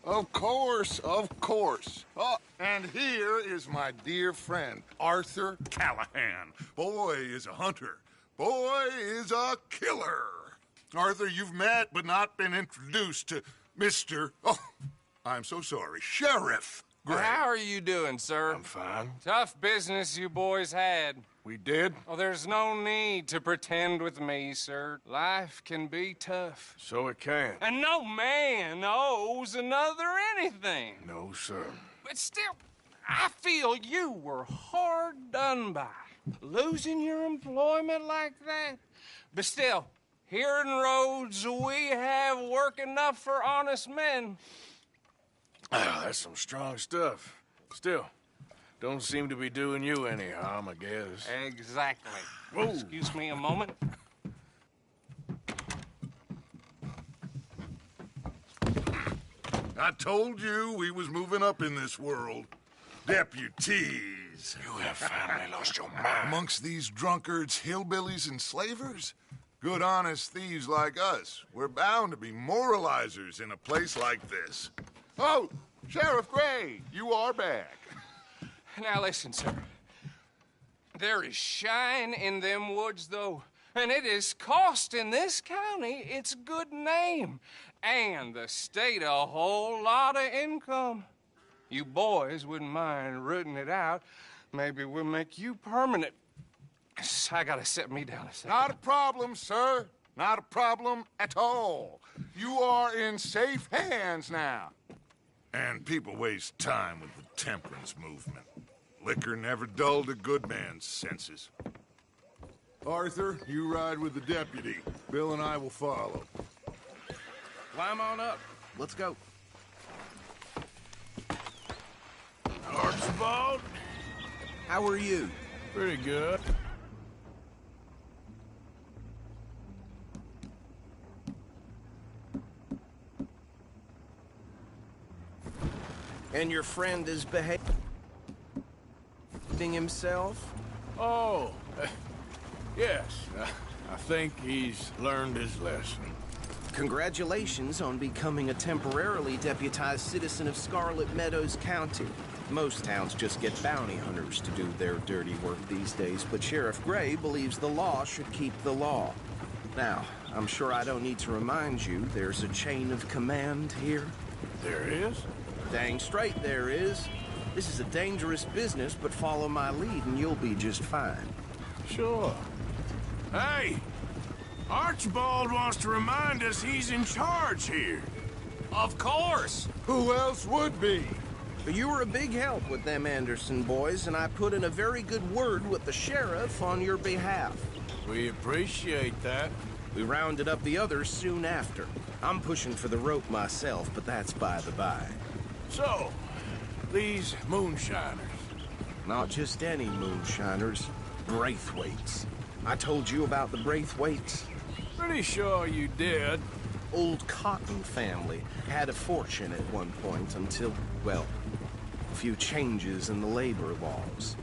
Of course, of course. Oh, and here is my dear friend, Arthur Callahan. Boy is a hunter. Boy is a killer. Arthur, you've met but not been introduced to Mr. Oh, I'm so sorry, Sheriff Gray. How are you doing, sir? I'm fine. Tough business you boys had. We did? Oh, there's no need to pretend with me, sir. Life can be tough. So it can. And no man owes another anything. No, sir. But still, I feel you were hard done by. Losing your employment like that. But still, here in Rhodes, we have work enough for honest men. That's some strong stuff. Still, don't seem to be doing you any harm, I guess. Exactly. Whoa. Excuse me a moment. I told you we was moving up in this world. Deputies. You have finally lost your mind. Amongst these drunkards, hillbillies, and slavers? Good honest thieves like us. We're bound to be moralizers in a place like this. Oh, Sheriff Gray, you are back. Now listen, sir. There is shine in them woods, though. And it is costing this county its good name. And the state a whole lot of income. You boys wouldn't mind rooting it out. Maybe we'll make you permanent. I gotta set me down a second. Not a problem, sir. Not a problem at all. You are in safe hands now. And people waste time with the temperance movement. Liquor never dulled a good man's senses. Arthur, you ride with the deputy. Bill and I will follow. Climb on up. Let's go. Archibald? How are you? Pretty good. And your friend is behaving himself? Oh, yes. I think he's learned his lesson. Congratulations on becoming a temporarily deputized citizen of Scarlet Meadows County. Most towns just get bounty hunters to do their dirty work these days, but Sheriff Gray believes the law should keep the law. Now, I'm sure I don't need to remind you there's a chain of command here. There is? Dang straight there is. This is a dangerous business, but follow my lead and you'll be just fine. Sure. Hey! Archibald wants to remind us he's in charge here. Of course. Who else would be? But you were a big help with them Anderson boys, and I put in a very good word with the sheriff on your behalf. We appreciate that. We rounded up the others soon after. I'm pushing for the rope myself, but that's by the by. So, these moonshiners. Not just any moonshiners, Braithwaites. I told you about the Braithwaites. Pretty sure you did. Old Cotton family had a fortune at one point until, well, a few changes in the labor laws.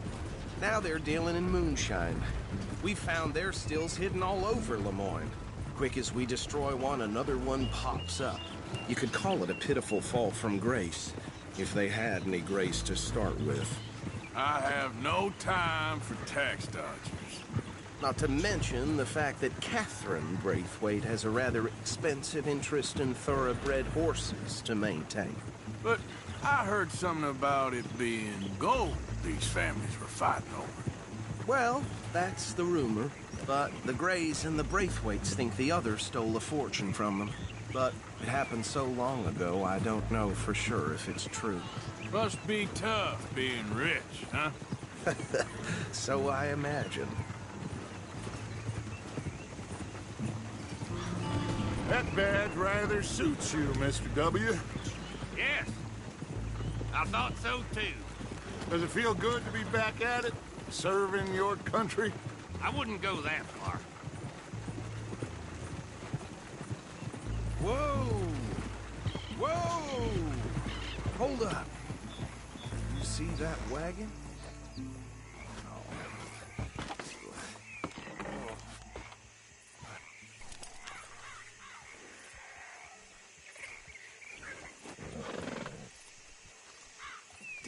Now they're dealing in moonshine. We found their stills hidden all over Lemoyne. Quick as we destroy one, another one pops up. You could call it a pitiful fall from grace, if they had any grace to start with. I have no time for tax dodgers. Not to mention the fact that Catherine Braithwaite has a rather expensive interest in thoroughbred horses to maintain. But I heard something about it being gold these families were fighting over. Well, that's the rumor. But the Grays and the Braithwaites think the others stole a fortune from them. But it happened so long ago, I don't know for sure if it's true. Must be tough being rich, huh? So I imagine. That badge rather suits you, Mr. W. Yes. I thought so, too. Does it feel good to be back at it? Serving your country? I wouldn't go that far. Whoa! Whoa! Hold up. You see that wagon?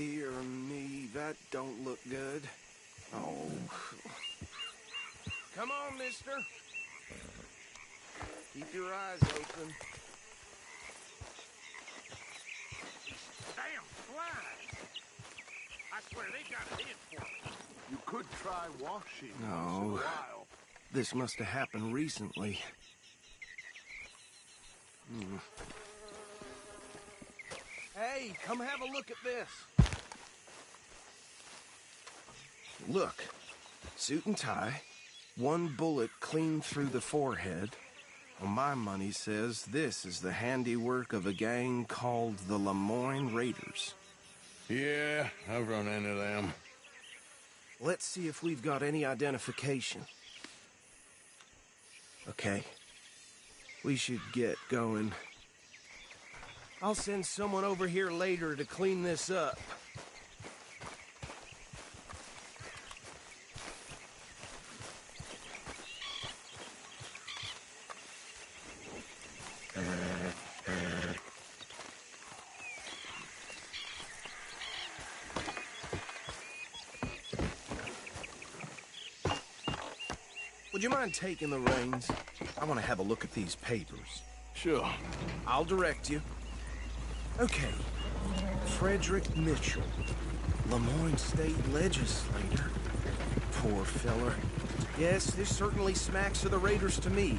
dear me, that don't look good. Oh. Come on, mister. Keep your eyes open. Damn flies! I swear they got it in for me. You could try washing once in a No. while. This must have happened recently. Hey, come have a look at this. Look, suit and tie, one bullet clean through the forehead. Well, my money says this is the handiwork of a gang called the Lemoyne Raiders. Yeah, I've run into them. Let's see if we've got any identification. Okay. We should get going. I'll send someone over here later to clean this up. Would you mind taking the reins? I want to have a look at these papers. Sure. I'll direct you. Okay. Frederick Mitchell, Lemoyne State Legislator. Poor feller. Yes, this certainly smacks of the Raiders to me.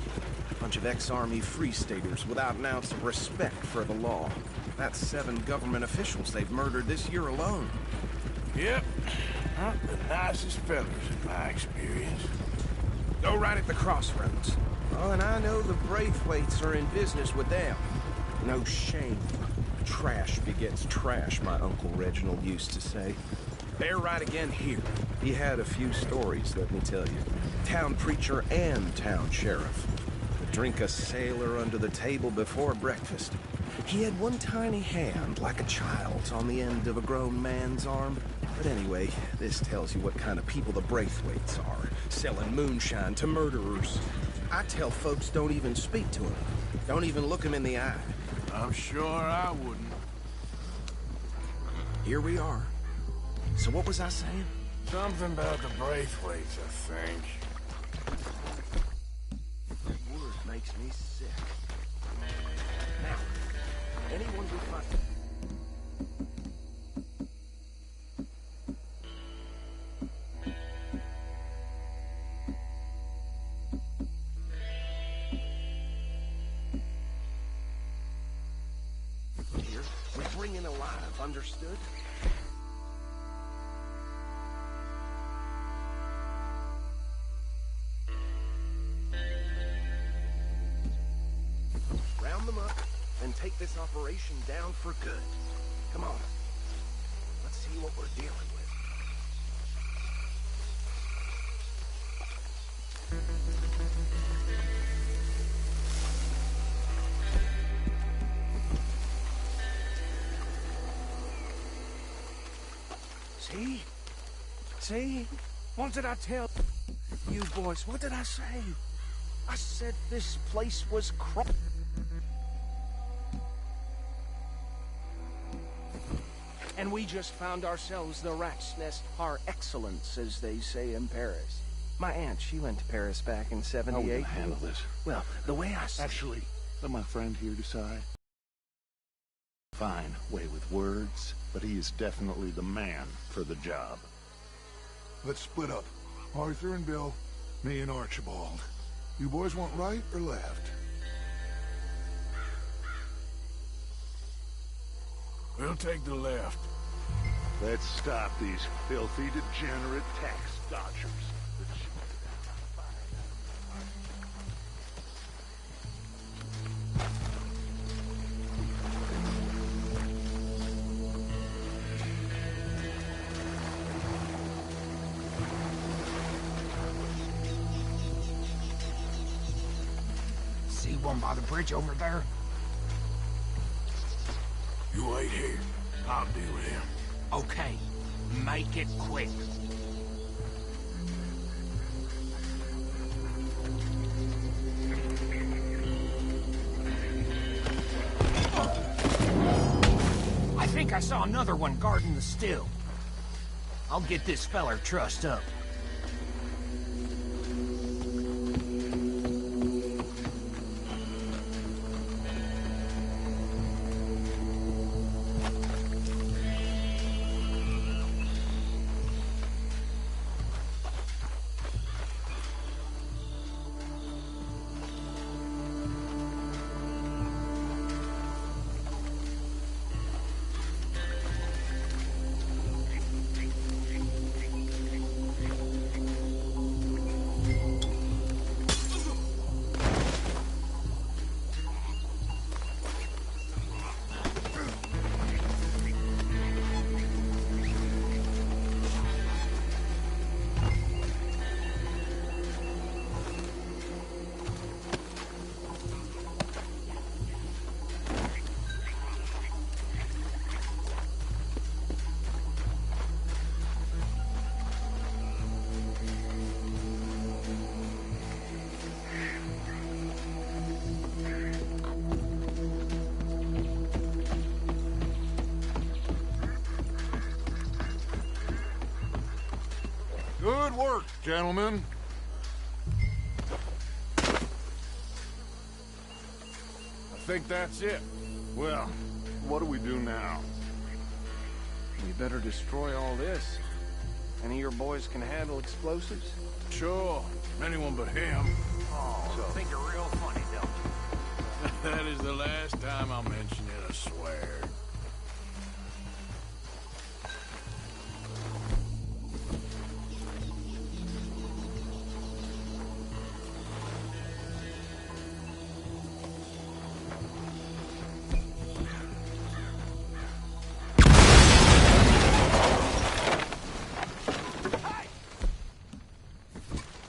Bunch of ex-Army Free Staters without an ounce of respect for the law. That's 7 government officials they've murdered this year alone. Yep. Not the nicest fellas in my experience. Go right at the crossroads. Oh, and I know the Braithwaites are in business with them. No shame. Trash begets trash, my Uncle Reginald used to say. They're right again here. He had a few stories, let me tell you. Town preacher and town sheriff. Could drink a sailor under the table before breakfast. He had one tiny hand, like a child's, on the end of a grown man's arm. But anyway, this tells you what kind of people the Braithwaites are. Selling moonshine to murderers. I tell folks don't even speak to him. Don't even look him in the eye. I'm sure I wouldn't. Here we are. So what was I saying? Something about the Braithwaites, I think. That word makes me sick. Now, anyone who finds... Here, we bring in alive, understood? Round them up and take this operation down for good. Come on. Let's see what we're dealing with. See? See? What did I tell you boys? What did I say? I said this place was And we just found ourselves the rat's nest par excellence, as they say in Paris. My aunt, she went to Paris back in '78. How are we gonna handle this? Well, the way I see Actually, let my friend here decide. Fine way with words, but he is definitely the man for the job. Let's split up. Arthur and Bill, me and Archibald. You boys want right or left? We'll take the left. Let's stop these filthy, degenerate tax dodgers. See one by the bridge over there? You wait here. I'll deal with him. Okay, make it quick. I think I saw another one guarding the still. I'll get this feller trussed up. Good work, gentlemen. I think that's it. Well, what do we do now? We better destroy all this. Any of your boys can handle explosives? Sure. Anyone but him. Oh, think you're real funny, don't you? That is the last time I'll mention it, I swear.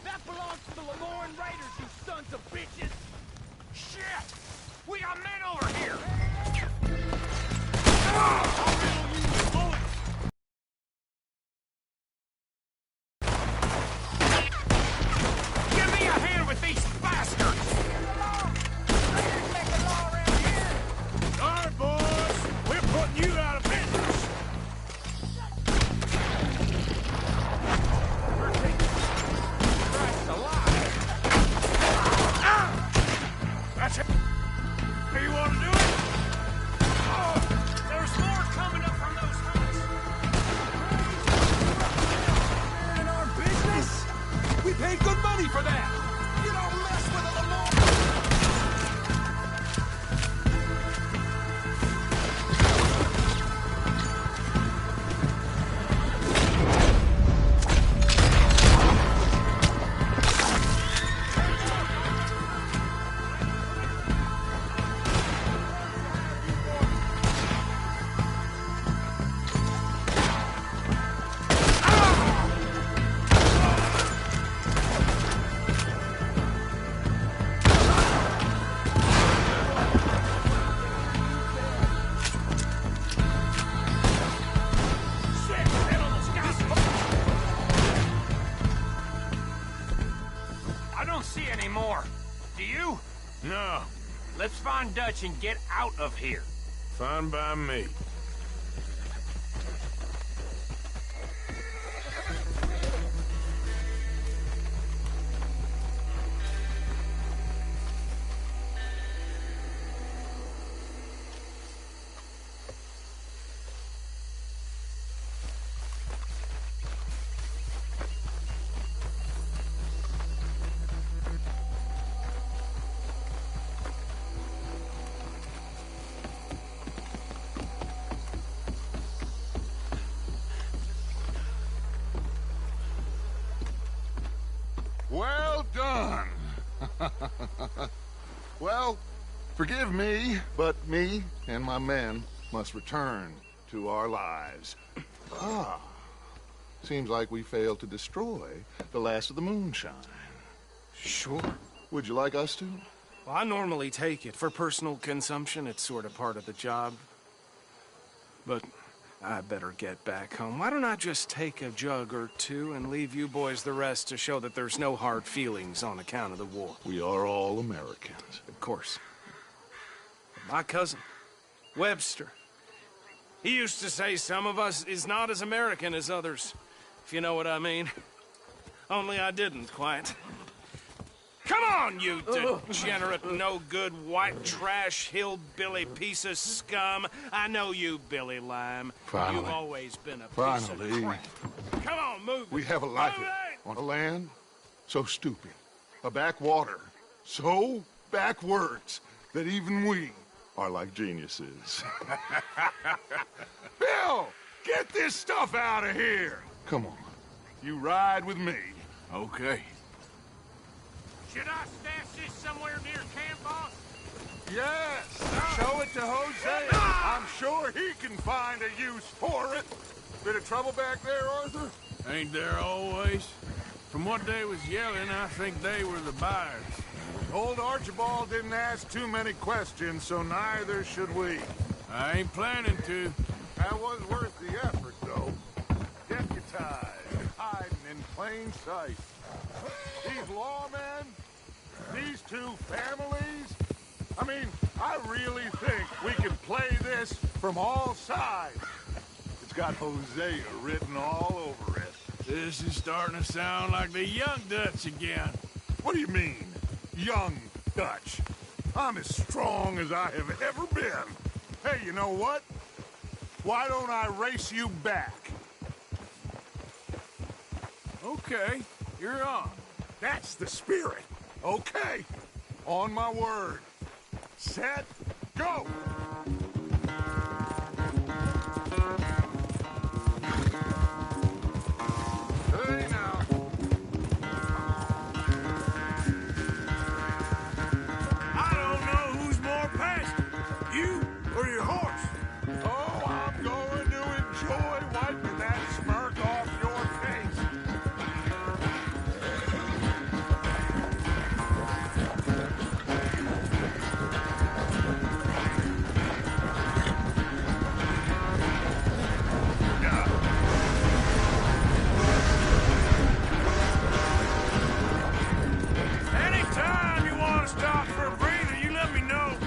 That belongs to the Lemoran Raiders, you sons of bitches! Shit! We got men over here! I'll riddle you with bullets! Give me a hand with these bastards! Raiders make the law around here! All right, boys. We're putting you out of business. Christ alive! That's it. How you want to do it? There's more coming up from those huts! In our business? We paid good money for that! You don't mess with a Lamar! Shit! They almost got me! I don't see any more. Do you? No. Let's find Dutch and get out of here. Fine by me. Well done. Well, forgive me, but me and my men must return to our lives. Seems like we failed to destroy the last of the moonshine. Sure. Would you like us to? Well, I normally take it. For personal consumption, it's sort of part of the job. But I better get back home. Why don't I just take a jug or two and leave you boys the rest to show that there's no hard feelings on account of the war? We are all Americans. Of course. My cousin, Webster, He used to say some of us is not as American as others, if you know what I mean. Only I didn't quite. Come on, you degenerate, no-good, white trash, hillbilly piece of scum. I know you, Billy Lime. Finally. You've always been a piece Finally. of crap. Come on, move. We have a life on a land so stupid, a backwater so backwards that even we are like geniuses. Bill, get this stuff out of here. Come on, you ride with me. Okay. Should I stash this somewhere near camp, boss? Yes, show it to Hosea. I'm sure he can find a use for it. Bit of trouble back there, Arthur? Ain't there always? From what they was yelling, I think they were the buyers. Old Archibald didn't ask too many questions, so neither should we. I ain't planning to. That was worth the effort, though. Deputized, hiding in plain sight. These lawmen, these two families, I mean, I really think we can play this from all sides. It's got Hosea written all over it. This is starting to sound like the Young Dutch again. What do you mean, young Dutch? I'm as strong as I have ever been. Hey, you know what? Why don't I race you back? Okay, you're on. That's the spirit. Okay, on my word. Set, go! Hey now. I don't know who's more passionate, you or your horse. Oh, I'm going to enjoy wiping that smirk off your face. Anytime you want to stop for a breather, you let me know.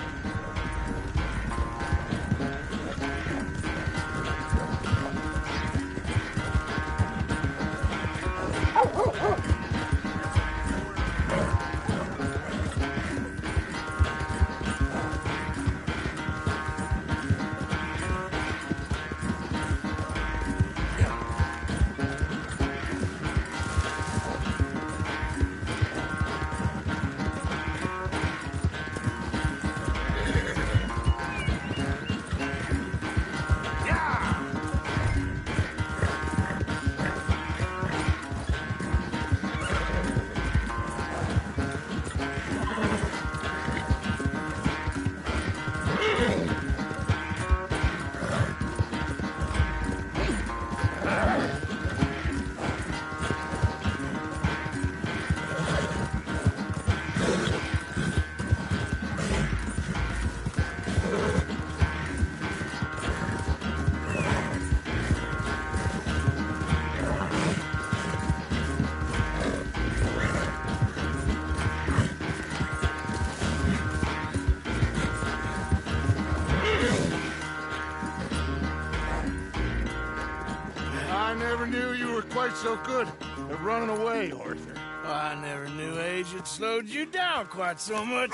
I never knew you were quite so good at running away, Arthur. I never knew age had slowed you down quite so much.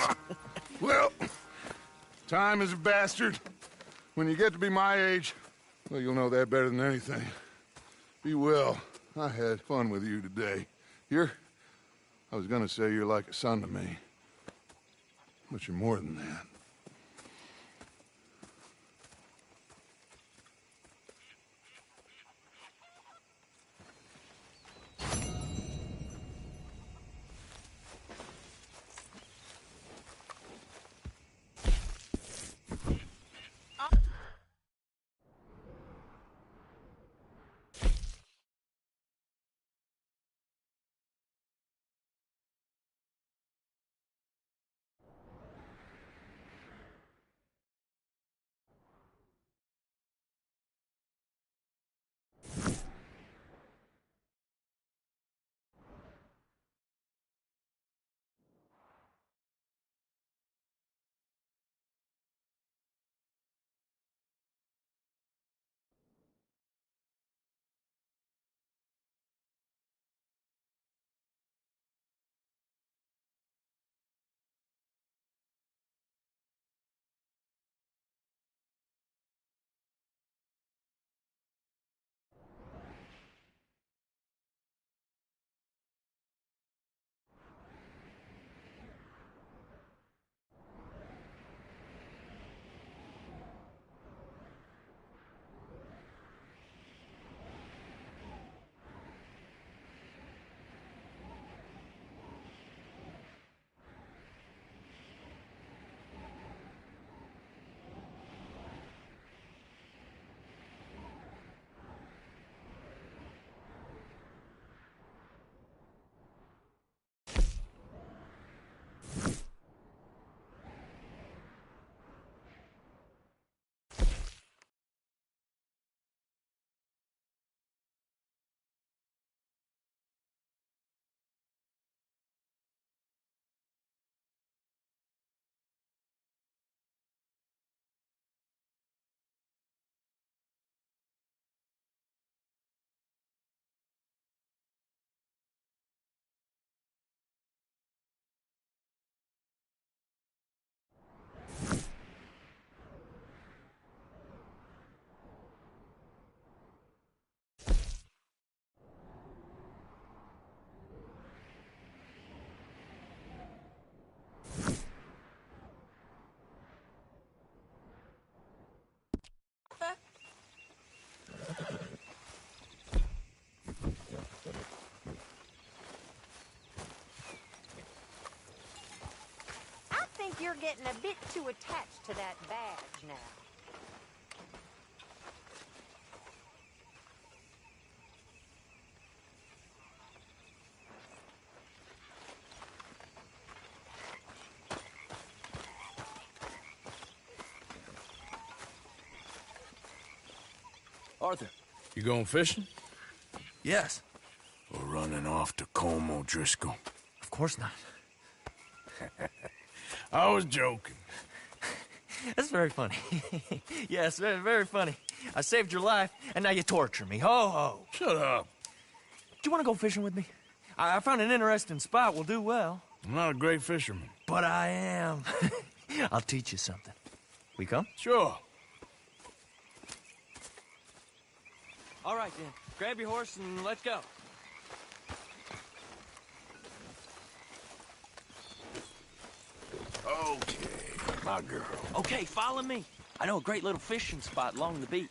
Well, time is a bastard. When you get to be my age, well, you'll know that better than anything. Be well. I had fun with you today. I was gonna say you're like a son to me. But you're more than that. think you're getting a bit too attached to that badge now. Arthur. You going fishing? Yes. Or running off to Colm O'Driscoll? Of course not. I was joking. That's very funny. Yes, very, very funny. I saved your life, and now you torture me. Ho, ho. Shut up. Do you want to go fishing with me? I found an interesting spot. We'll do well. I'm not a great fisherman. But I am. I'll teach you something. We come? Sure. All right, then. Grab your horse and let's go. Okay, my girl. Okay, follow me. I know a great little fishing spot along the beach.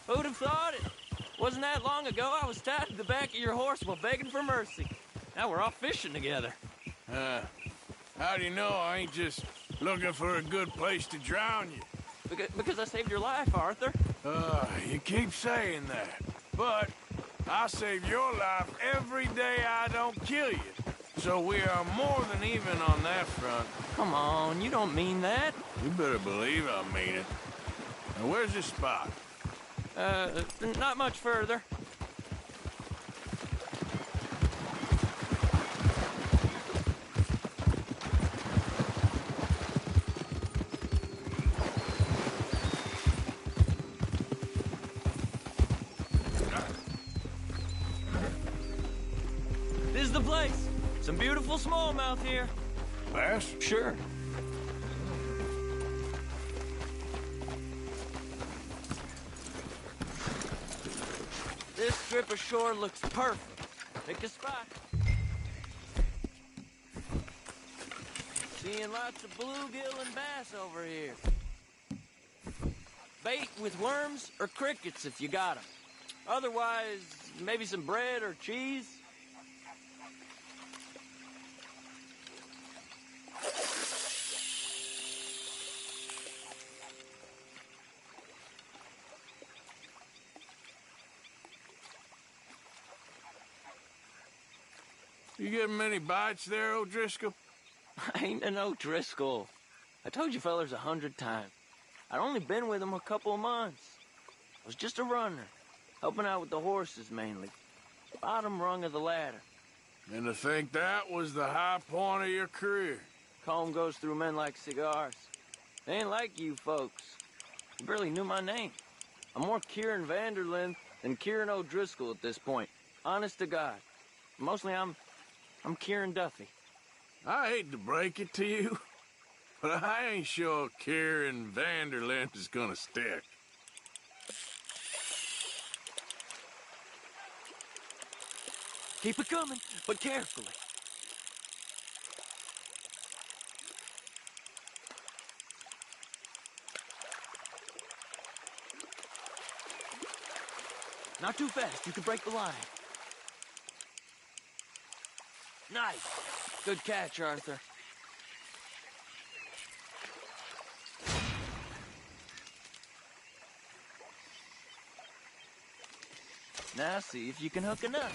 Who'd have thought it? Wasn't that long ago I was tied to the back of your horse while begging for mercy. Now we're off fishing together. How do you know I ain't just looking for a good place to drown you? Because I saved your life, Arthur. You keep saying that. But I save your life every day I don't kill you. So we are more than even on that front. Come on, you don't mean that. You better believe I mean it. Now, where's this spot? Not much further. This is the place. Some beautiful smallmouth here. Bass? Sure. This strip of shore looks perfect. Pick a spot. Seeing lots of bluegill and bass over here. Bait with worms or crickets if you got them. Otherwise, maybe some bread or cheese. You getting many bites there, O'Driscoll? I ain't an O'Driscoll. I told you fellers 100 times. I'd only been with him a couple of months. I was just a runner, helping out with the horses mainly. Bottom rung of the ladder. And to think that was the high point of your career. Colm goes through men like cigars. They ain't like you folks. You barely knew my name. I'm more Kieran Vanderlyn than Kieran O'Driscoll at this point. Honest to God. Mostly I'm Kieran Duffy. I hate to break it to you, but I ain't sure Kieran Vanderlyn is gonna stick. Keep it coming, but carefully. Not too fast, you could break the line. Nice. Good catch, Arthur. Now see if you can hook another.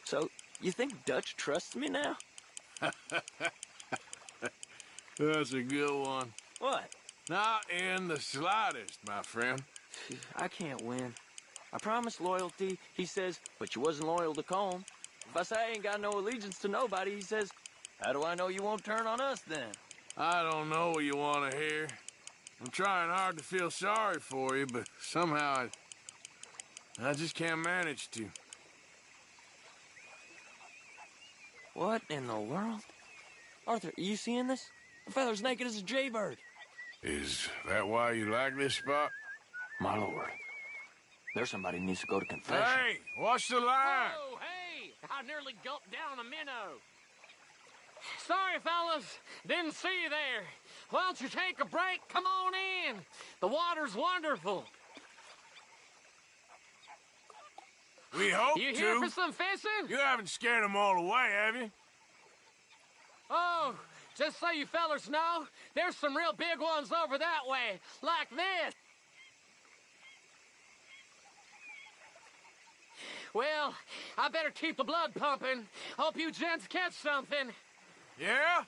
So, you think Dutch trusts me now? That's a good one. What? Not in the slightest, my friend. I can't win. I promised loyalty, he says, but you wasn't loyal to Colm. If I say I ain't got no allegiance to nobody, he says, how do I know you won't turn on us then? I don't know what you want to hear. I'm trying hard to feel sorry for you, but somehow I just can't manage to. What in the world? Arthur, are you seeing this? The feather's naked as a jaybird. Is that why you like this spot? My lord. There's somebody who needs to go to confession. Hey, watch the line! Whoa, hey! I nearly gulped down a minnow. Sorry, fellas. Didn't see you there. Why don't you take a break? Come on in. The water's wonderful. We hope You to. here for some fishing? You haven't scared them all away, have you? Oh, just so you fellas know, there's some real big ones over that way, like this. Well, I better keep the blood pumping. Hope you gents catch something. Yeah?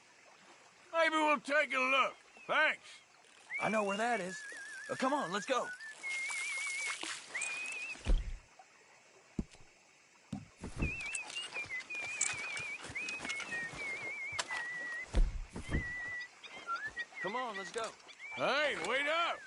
Maybe we'll take a look. Thanks. I know where that is. Come on, let's go. Come on, let's go. Hey, wait up!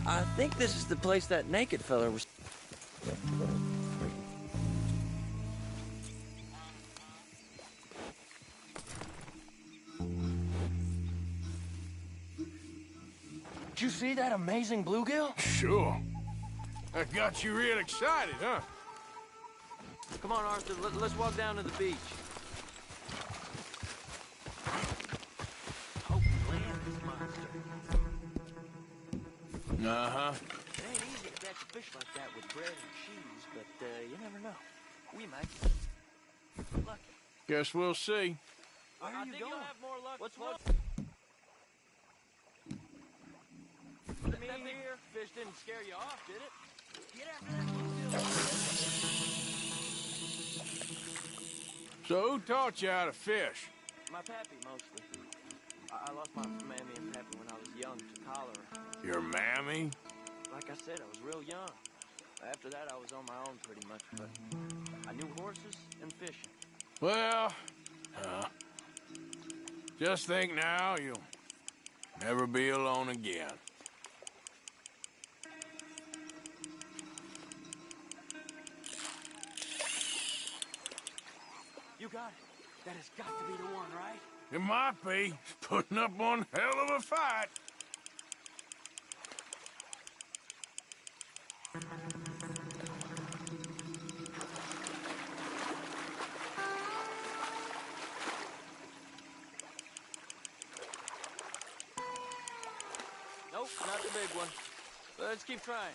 I think this is the place that naked fella was... Did you see that amazing bluegill? Sure. That got you real excited, huh? Come on, Arthur, let's walk down to the beach. Hope we land this monster. Uh-huh. It ain't easy to catch a fish like that with bread and cheese, but you never know. We might. Lucky. Guess we'll see. Where are you going? You'll have more luck. What's me here? Fish didn't scare you off, did it? Get after that bluegill. So who taught you how to fish? My pappy, mostly. I lost my mammy and pappy when I was young to cholera. Your mammy? Like I said, I was real young. After that, I was on my own pretty much, but I knew horses and fishing. Well, just think now, you'll never be alone again. You got it. That has got to be the one, right? It might be. Putting up one hell of a fight. Nope, not the big one. Let's keep trying.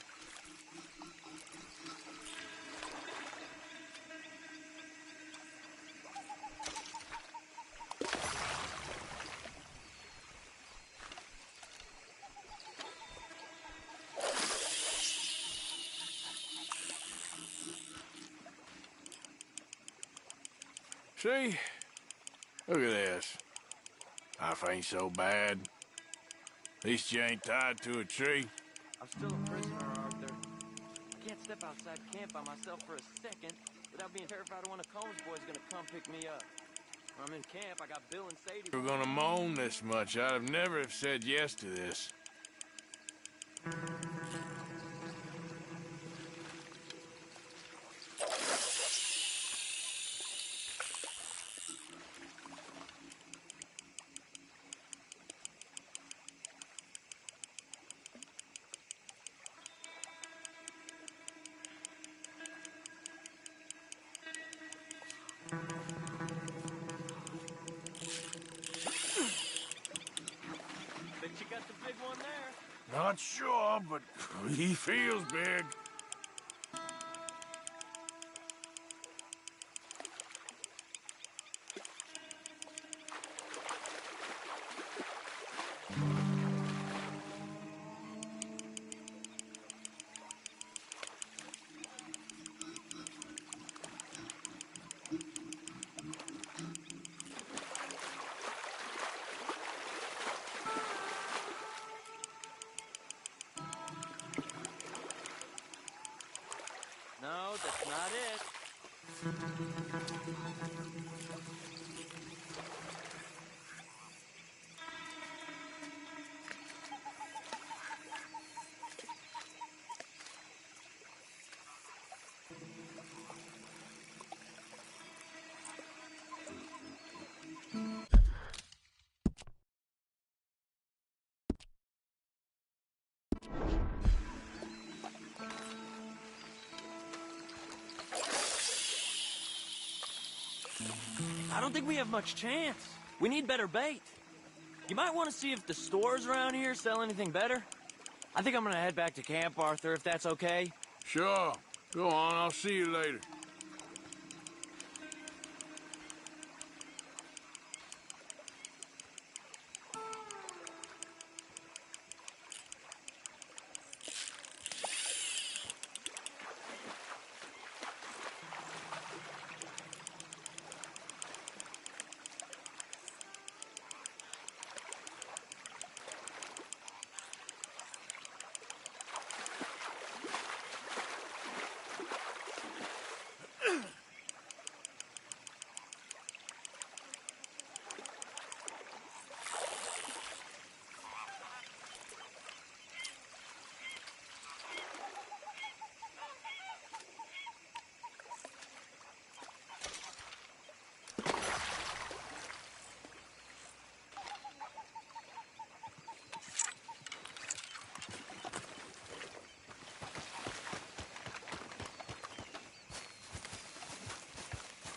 See? Look at this. Life ain't so bad. At least you ain't tied to a tree. I'm still a prisoner, Arthur. I can't step outside camp by myself for a second without being terrified one of Combs' boys gonna come pick me up. When I'm in camp, I got Bill and Sadie. If we're gonna moan this much, I'd have never have said yes to this. Bet you got the big one there. Not sure, but he feels big. No, that's not it. I don't think we have much chance. We need better bait. You might want to see if the stores around here sell anything better. I think I'm gonna head back to camp, Arthur, if that's okay. Sure. Go on, I'll see you later.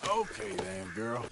Okay then, girl.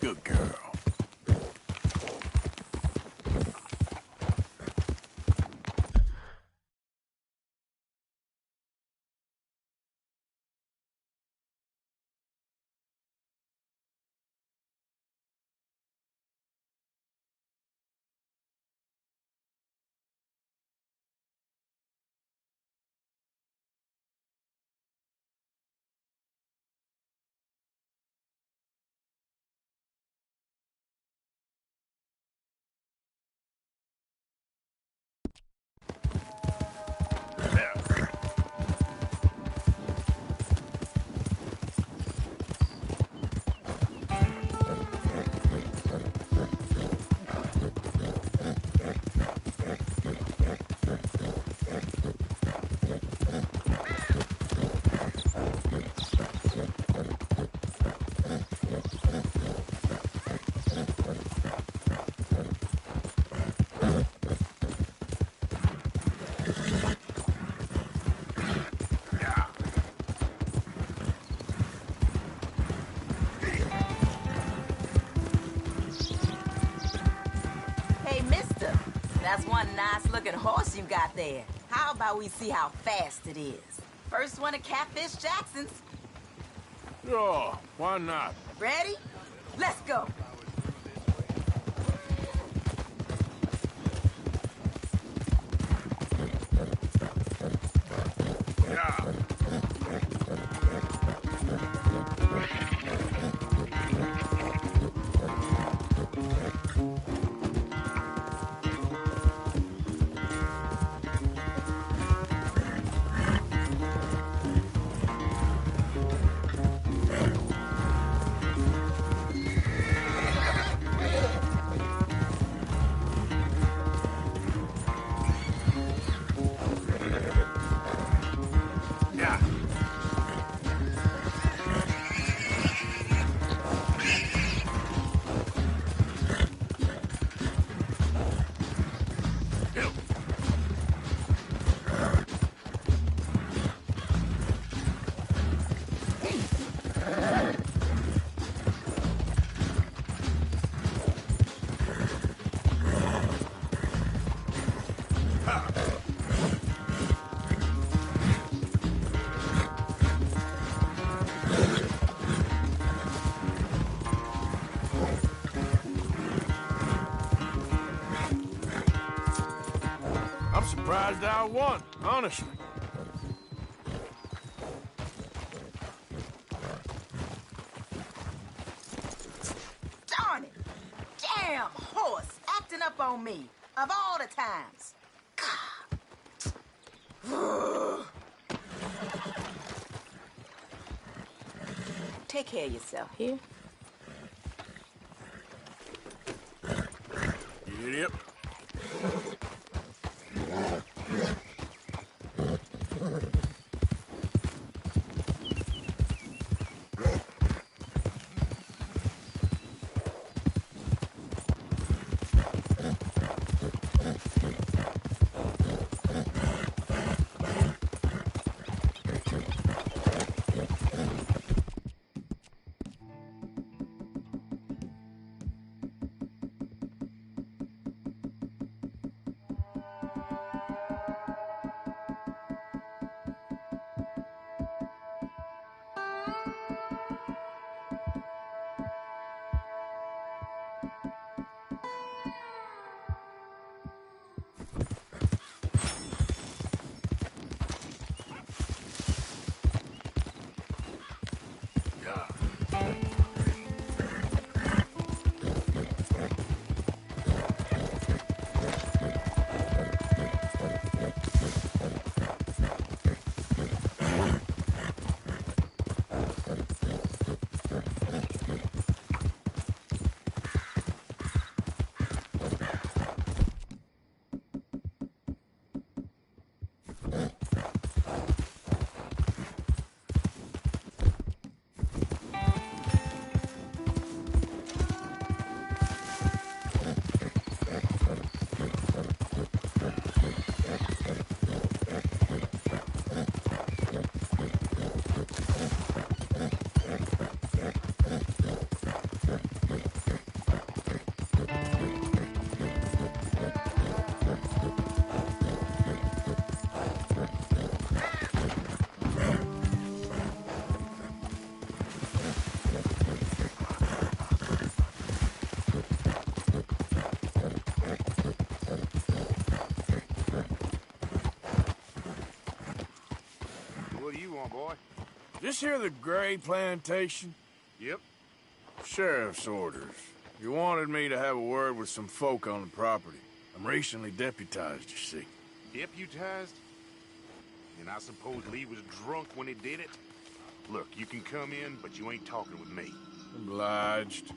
Good girl. That's one nice-looking horse you got there. How about we see how fast it is? First one to Catfish Jackson's. Sure, why not? Ready? Let's go. surprised I won, honestly. Darn it! Damn horse acting up on me, of all the times. Take care of yourself, here? Yep. What do you want, boy? This here the Gray plantation? Yep. Sheriff's orders. You wanted me to have a word with some folk on the property. I'm recently deputized, you see. Deputized? And I suppose Lee was drunk when he did it? Look, you can come in, but you ain't talking with me. Obliged.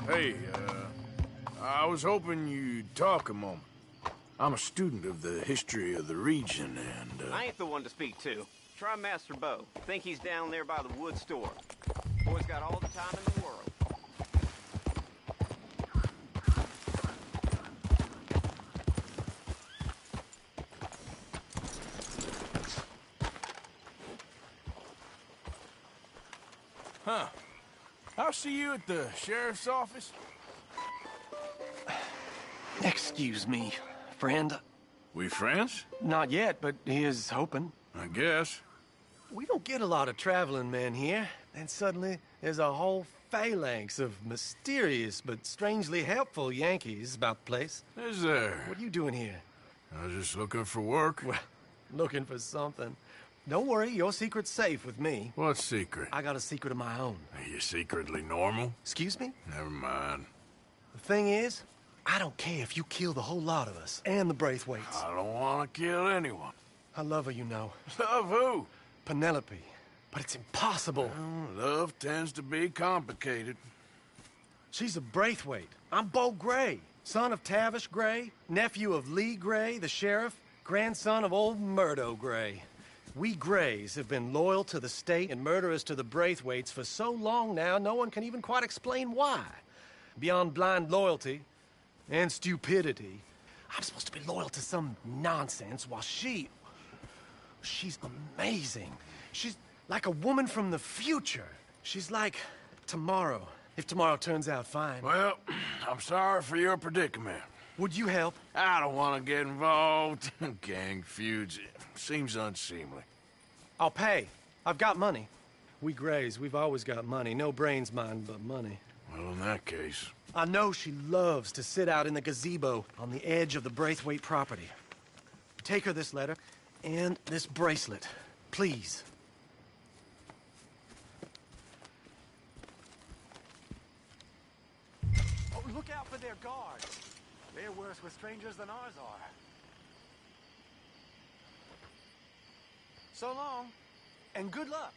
Hey, I was hoping you'd talk a moment. I'm a student of the history of the region, and, I ain't the one to speak to. Try Master Bo. Think he's down there by the wood store. Boy's got all the time in the world. Huh. I'll see you at the sheriff's office. Excuse me, friend. We friends? Not yet, but he is hoping. I guess. We don't get a lot of traveling men here, and suddenly there's a whole phalanx of mysterious but strangely helpful Yankees about the place. Is there? What are you doing here? I was just looking for work. Well, looking for something. Don't worry, your secret's safe with me. What secret? I got a secret of my own. Are you secretly normal? Excuse me? Never mind. The thing is, I don't care if you kill the whole lot of us, and the Braithwaites. I don't want to kill anyone. I love her, you know. Love who? Penelope. But it's impossible. Well, love tends to be complicated. She's a Braithwaite. I'm Bo Gray, son of Tavish Gray, nephew of Lee Gray, the sheriff, grandson of old Murdo Gray. We Grays have been loyal to the state and murderous to the Braithwaites for so long now, no one can even quite explain why. Beyond blind loyalty and stupidity, I'm supposed to be loyal to some nonsense while she's amazing. She's like a woman from the future. She's like tomorrow, if tomorrow turns out fine. Well, I'm sorry for your predicament. Would you help? I don't want to get involved. Gang feuds. Seems unseemly. I'll pay. I've got money. We Grays, we've always got money. No brains, mind, but money. Well, in that case... I know she loves to sit out in the gazebo on the edge of the Braithwaite property. Take her this letter and this bracelet, please. Oh, look out for their guards. They're worse with strangers than ours are. So long, and good luck.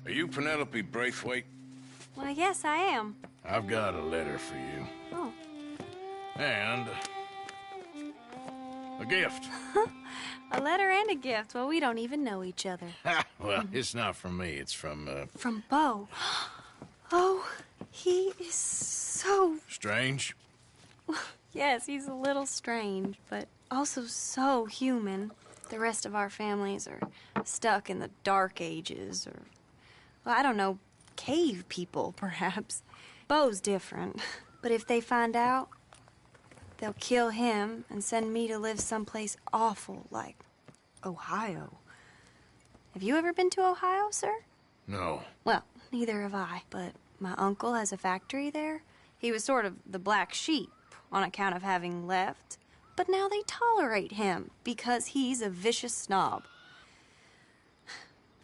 Are you Penelope Braithwaite? Well, yes, I am. I've got a letter for you. Oh. And a gift. A letter and a gift. Well, we don't even know each other. Well, it's not from me. It's from, From Beau. Oh, he is so... Strange? Yes, he's a little strange, but also so human. The rest of our families are stuck in the Dark Ages, or... well, I don't know, cave people, perhaps. Beau's different. But if they find out, they'll kill him and send me to live someplace awful like Ohio. Have you ever been to Ohio, sir? No. Well, neither have I, but my uncle has a factory there. He was sort of the black sheep on account of having left, but now they tolerate him because he's a vicious snob.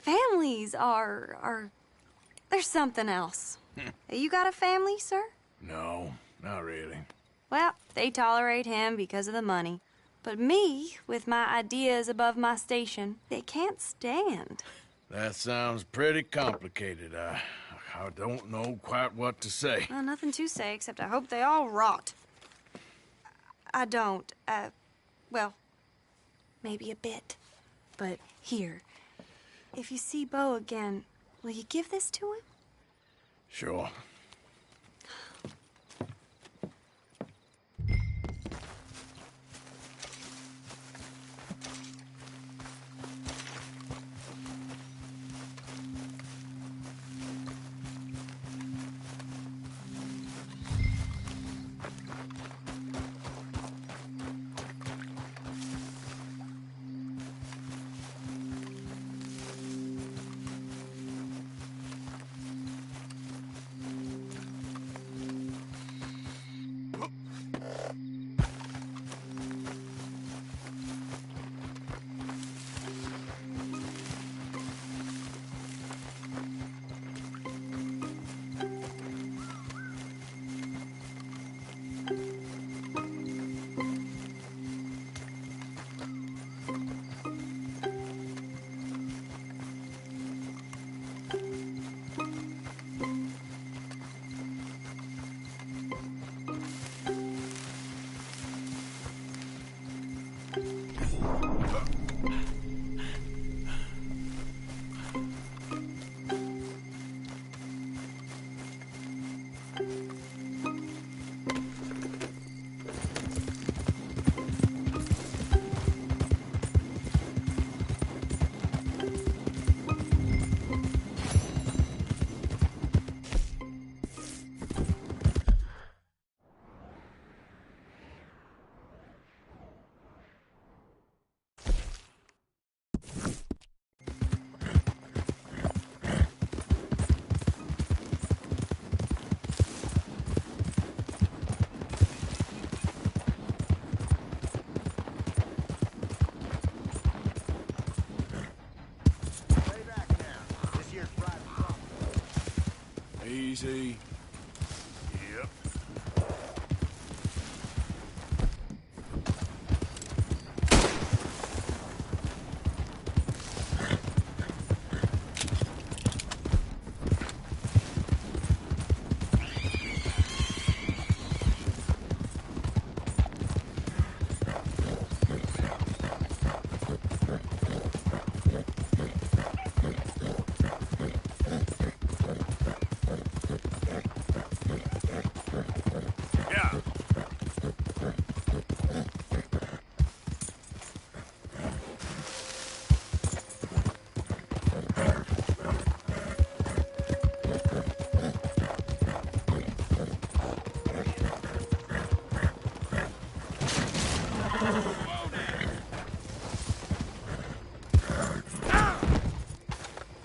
Families are... There's something else. You got a family, sir? No, not really. Well, they tolerate him because of the money. But me, with my ideas above my station, they can't stand. That sounds pretty complicated. I don't know quite what to say. Well, nothing to say, except I hope they all rot. I don't. Well, maybe a bit. But here, if you see Beau again, will you give this to him? Sure. Easy. Yep.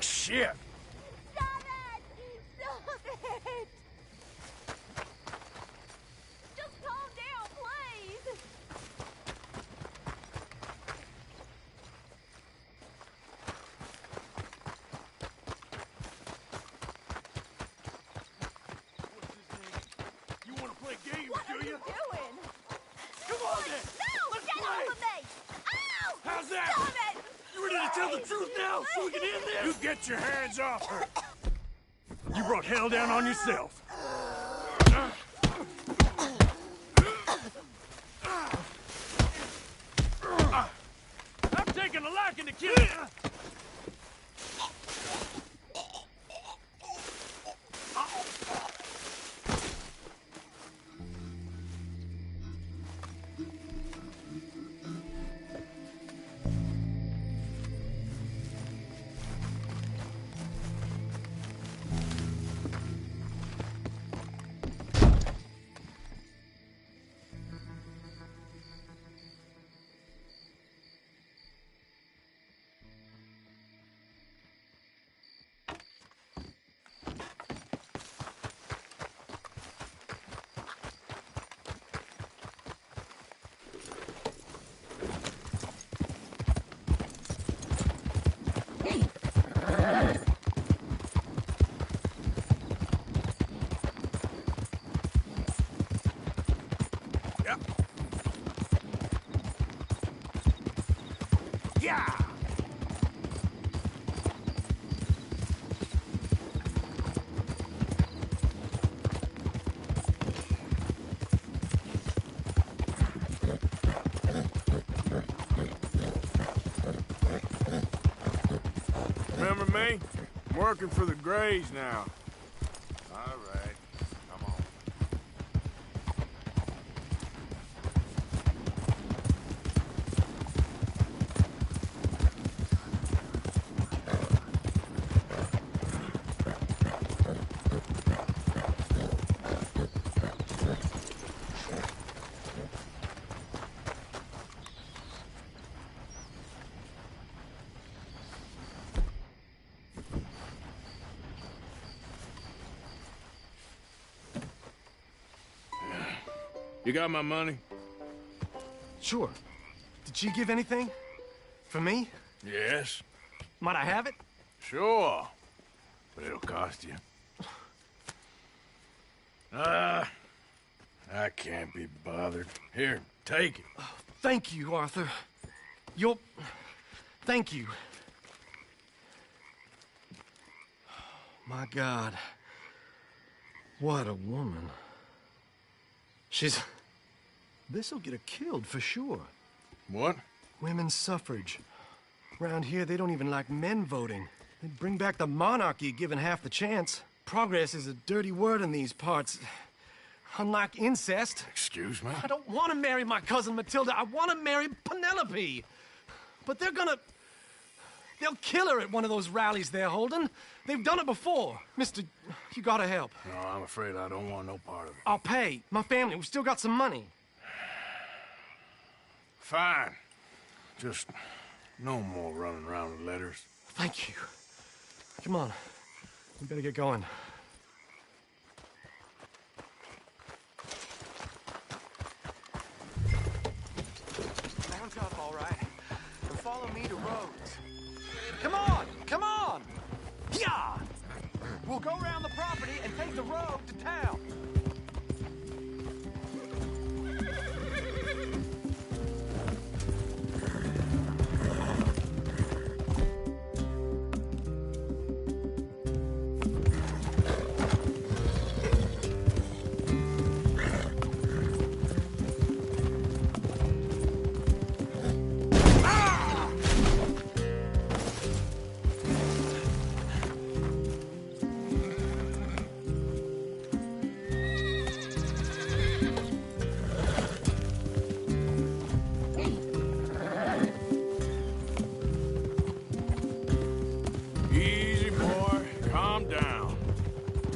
Shit! Stop it! Stop it! Just calm down, please! You want to play games, What do are you? you doing? Come on then! No! Let's Get play! off of me! Ow! How's that? Stop it! You ready to tell the truth now so we can end this? You get your hands off her! You brought hell down on yourself. I'm taking a liking to killing. me? I'm working for the Grays now. All right. Come on. You got my money? Sure. Did she give anything? For me? Yes. Might I have it? Sure. But it'll cost you. I can't be bothered. Here, take it. Thank you, Arthur. You'll... Thank you. My God. What a woman. She's... This'll get her killed for sure. What? Women's suffrage. Around here, they don't even like men voting. They'd bring back the monarchy given half the chance. Progress is a dirty word in these parts. Unlike incest. Excuse me? I don't want to marry my cousin Matilda. I want to marry Penelope. But they're gonna... They'll kill her at one of those rallies they're holding. They've done it before. Mister, you gotta help. No, I'm afraid I don't want no part of it. I'll pay. My family, we've still got some money. Fine. Just no more running around with letters. Thank you. Come on. We better get going. Mount up, all right. And follow me to Rhodes. Come on! Come on! Yeah! We'll go around the property and take the road to town.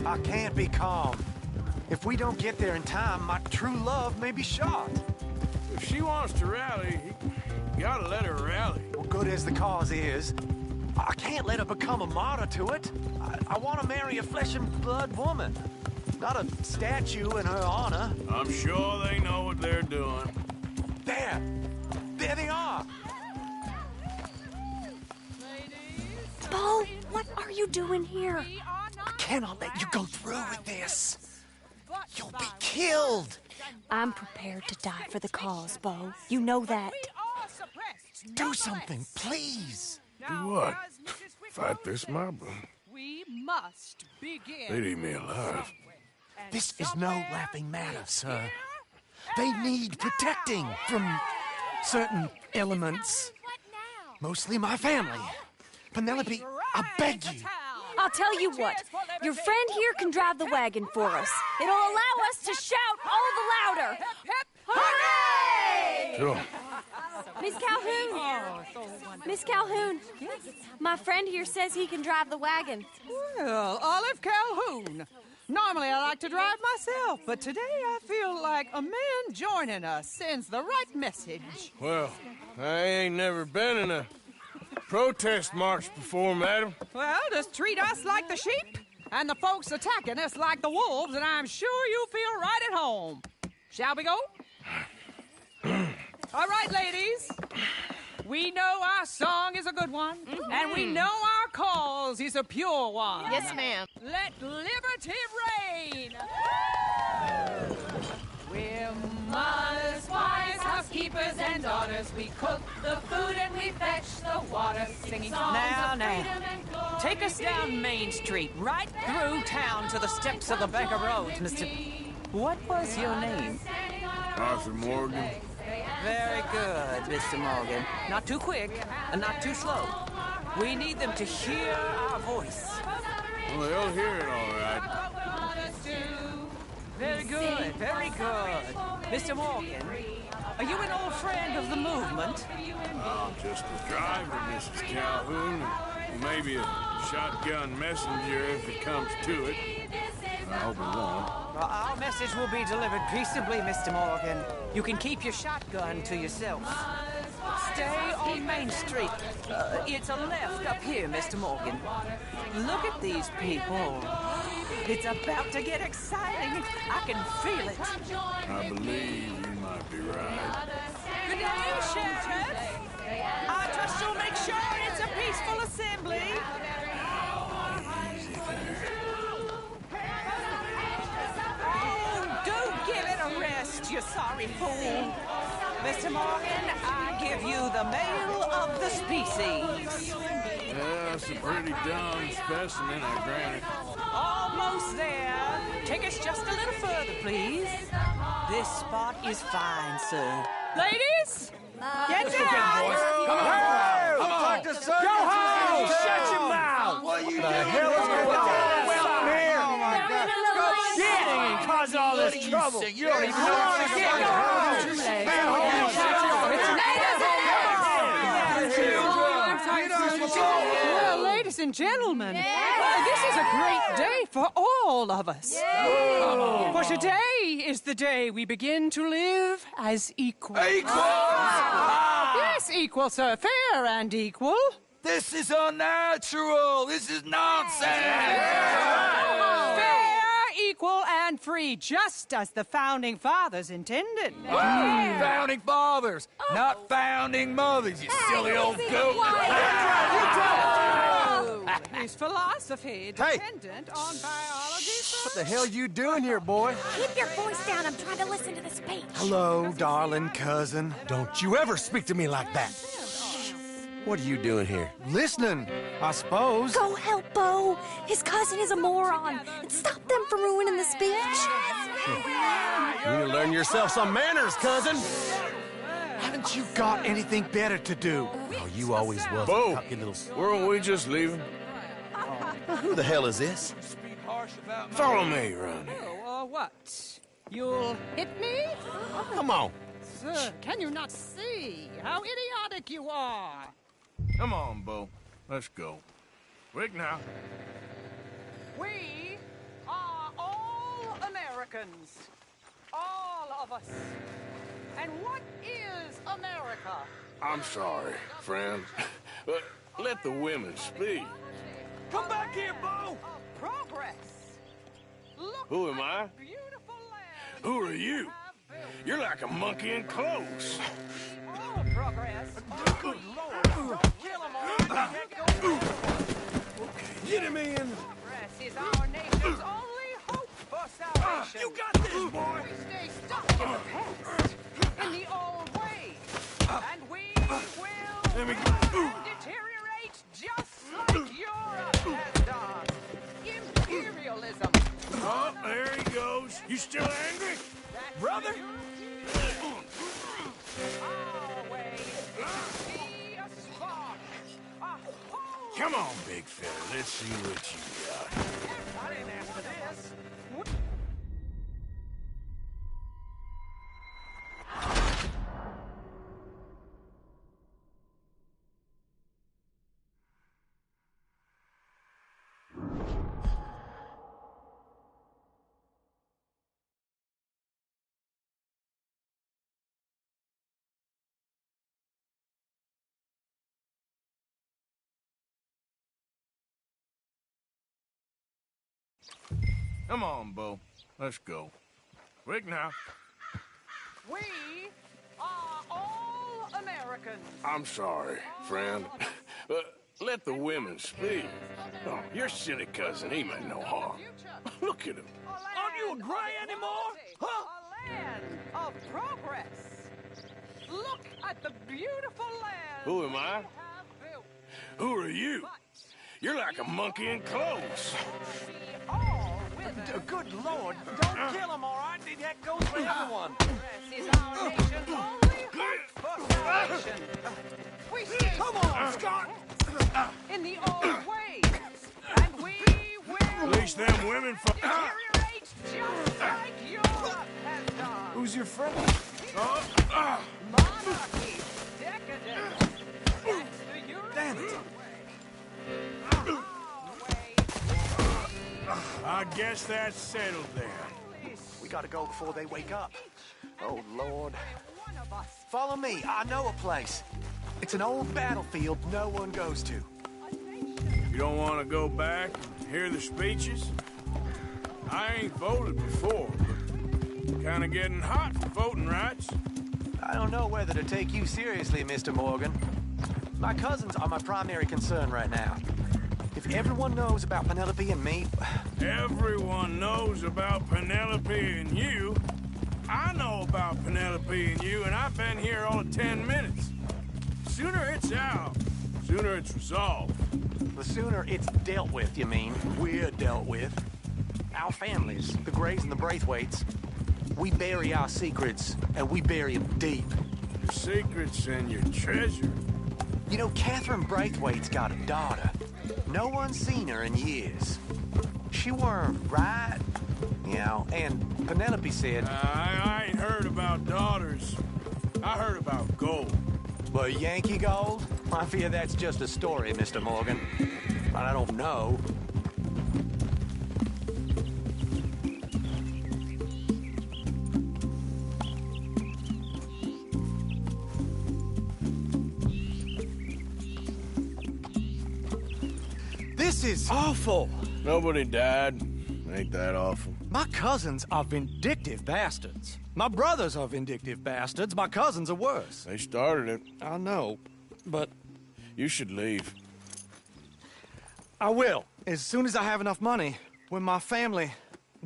I can't be calm. If we don't get there in time, my true love may be shot. If she wants to rally, you gotta let her rally. Well, good as the cause is, I can't let her become a martyr to it. I want to marry a flesh and blood woman, not a statue in her honor. I'm sure they know what they're doing. There! There they are! Bo, what are you doing here? I cannot let you go through with this. You'll be killed. I'm prepared to die for the cause, Bo. You know that. Do something, please. Do what? Fight this mob? We must begin. They'd eat me alive. This is no laughing matter, sir. They need protecting from certain elements. Mostly my family. Penelope, I beg you. I'll tell you what. Your friend here can drive the wagon for us. It'll allow us to shout all the louder. Hooray! Sure. Miss Calhoun. Miss Calhoun. My friend here says he can drive the wagon. Well, Olive Calhoun. Normally I like to drive myself, but today I feel like a man joining us sends the right message. Well, I ain't never been in a protest march before, madam. Well, just treat us like the sheep, and the folks attacking us like the wolves, and I'm sure you feel right at home. Shall we go? All right, ladies. We know our song is a good one, and we know our cause is a pure one. Yes, ma'am. Let liberty reign! We're mothers, wives, housekeepers, and daughters. We cook the food and we fetch the water, singing songs of freedom and glory. Take us down Main Street, right through town to the steps of the Baker Road, Mr. What was your name? Arthur Morgan. Very good, Mr. Morgan. Not too quick and not too slow. We need them to hear our voice. Well, they'll hear it all right. Very good, very good. Mr. Morgan, are you an old friend of the movement? I'm just a driver, Mrs. Calhoun, and maybe a shotgun messenger if it comes to it. I hope it won't. Well, our message will be delivered peaceably, Mr. Morgan. You can keep your shotgun to yourself. Stay on Main Street. It's a left up here, Mr. Morgan. Look at these people. It's about to get exciting. I can feel it. I believe you might be right. Good day, Sheriff. I trust you'll make sure it's a peaceful assembly. Oh, do give it a rest, you sorry fool. Mr. Morgan, I give you the male of the species. Yeah, that's a pretty dumb specimen, I grant it. Almost there. Take us just a little further, please. This spot is fine, sir. Ladies, get down! Come on! Go home! Shut your mouth! What the hell is going on? Welcome here! Oh my God! Shit! Cause all this trouble. You don't even know what to get. Well, ladies and gentlemen, this is a great day for all of us. For today is the day we begin to live as equals. Yes, equal, sir. Fair and equal. This is unnatural. This is nonsense. Fair, equal, and free, just as the Founding Fathers intended. Founding fathers, not founding mothers, you silly old goat. His philosophy dependent on biology. What the hell you doing here, boy? Keep your voice down. I'm trying to listen to the speech. Hello, darling cousin. Don't you ever speak to me like that. What are you doing here? Listening, I suppose. Go help Bo. His cousin is a moron. And stop them from ruining the speech. You need to learn yourself some manners, cousin. Haven't you got anything better to do? Oh, you always was. Bo, a little... weren't we just leaving? Who the hell is this? Follow me around here. Oh, what? You'll hit me? Come on. Sir, can you not see how idiotic you are? Come on, Bo. Let's go. Quick now. We are all Americans. All of us. And what is America? I'm sorry, friend. But let the women speak. Come back here, Bo. Progress. Look Who am I? at the beautiful land. Who are you? You're like a monkey in clothes. Oh, progress. Good Lord. Don't kill him, all right? Get him in. Progress is our nation's only hope for salvation. You got this, boy. We stay stuck in the past, in the old ways, and we will deteriorate just like Europe has done. Imperialism. Oh, there he goes. You still angry? Brother? Our way is to be a spark, a whole... Come on, big fella. Let's see what you got. I didn't ask for this. Come on, Bo. Let's go. Quick now. We are all Americans. I'm sorry, friend. Let the women speak. Oh, your silly cousin, he meant no harm. Look at him. Aren't you a gray anymore? Huh? A land of progress. Look at the beautiful land. Who am I? we have built. Who are you? You're like a monkey in clothes. All with Good Lord. Don't kill him, all right? That goes for everyone. progress is our nation's only hope for salvation. We stay Come on, Scott. in the old ways, And we will Release them women from... deteriorate just like Europe has done. Who's your friend? Monarchy, decadence. That's the European Damn it. I guess that's settled then. We gotta go before they wake up. Oh, Lord. Follow me. I know a place. It's an old battlefield no one goes to. You don't want to go back and hear the speeches? I ain't voted before, but kind of getting hot for voting rights. I don't know whether to take you seriously, Mr. Morgan. My cousins are my primary concern right now. If everyone knows about Penelope and me... Everyone knows about Penelope and you. I know about Penelope and you, and I've been here all of 10 minutes. Sooner it's out, sooner it's resolved. The sooner it's dealt with, you mean. We're dealt with. Our families, the Grays and the Braithwaites, we bury our secrets, and we bury them deep. Your secrets and your treasure. You know, Catherine Braithwaite's got a daughter. No one's seen her in years. She weren't right, you know, and Penelope said... I ain't heard about daughters. I heard about gold. But Yankee gold? I fear that's just a story, Mr. Morgan. But I don't know. This is awful. Nobody died. Ain't that awful? My cousins are vindictive bastards. My brothers are vindictive bastards. My cousins are worse. They started it. I know, but... You should leave. I will, as soon as I have enough money. When my family...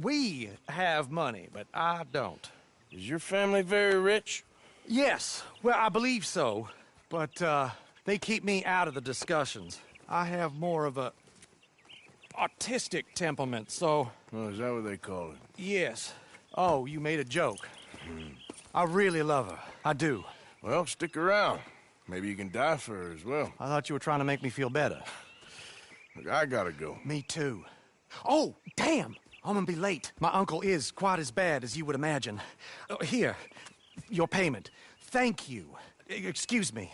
We have money, but I don't. Is your family very rich? Yes, well, I believe so. But, they keep me out of the discussions. I have more of a... artistic temperament, so... Oh, is that what they call it? Yes. Oh, you made a joke. I really love her. I do. Well, stick around. Maybe you can die for her as well. I thought you were trying to make me feel better. Look, I gotta go. Me too. Oh, damn! I'm gonna be late. My uncle is quite as bad as you would imagine. Here, your payment. Thank you. Excuse me.